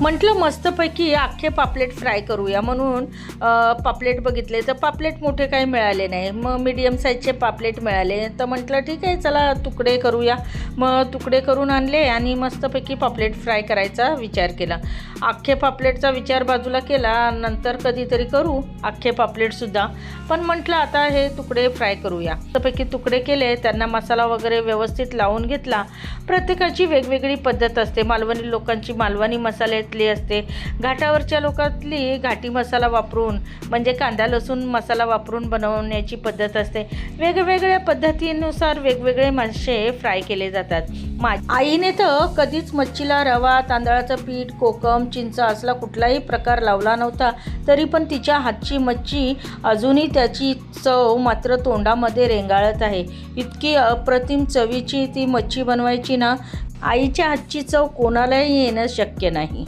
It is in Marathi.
म्हटलं मस्तपैकी अख्खे पापलेट फ्राय करूया म्हणून पापलेट बघितले तर पापलेट मोठे काही मिळाले नाही. मग मीडियम साईजचे पापलेट मिळाले तर म्हटलं ठीक आहे चला तुकडे करूया. मग तुकडे करून आणले आणि मस्तपैकी पापलेट फ्राय करायचा विचार केला. अख्खे पापलेटचा विचार बाजूला केला, नंतर कधीतरी करू अख्खे पापलेटसुद्धा. पण म्हटलं आता हे तुकडे फ्राय करूया. मस्तपैकी तुकडे केले, त्यांना मसाला वगैरे व्यवस्थित लावून घेतला. प्रत्येकाची वेगवेगळी पद्धत असते. मालवणी लोकांची मालवणी मसाल्यातली असते, घाटावरच्या लोकांतली घाटी मसाला वापरून म्हणजे कांदा लसूण मसाला वापरून बनवण्याची पद्धत असते. वेगवेगळ्या पद्धतीनुसार वेगवेगळे मासे फ्राय केले जातात. आईने तर कधीच मच्छीला रवा, तांदळाचं पीठ, कोकम, चिंच असला कुठलाही प्रकार लावला नव्हता. तरी पण तिच्या हातची मच्छी अजूनही त्याची चव मात्र तोंडामध्ये रेंगाळत आहे. इतकी अप्रतिम चवीची ती मच्छी बनवायची ना, आईच्या हातची चव कोणालाही येणं शक्य नाही.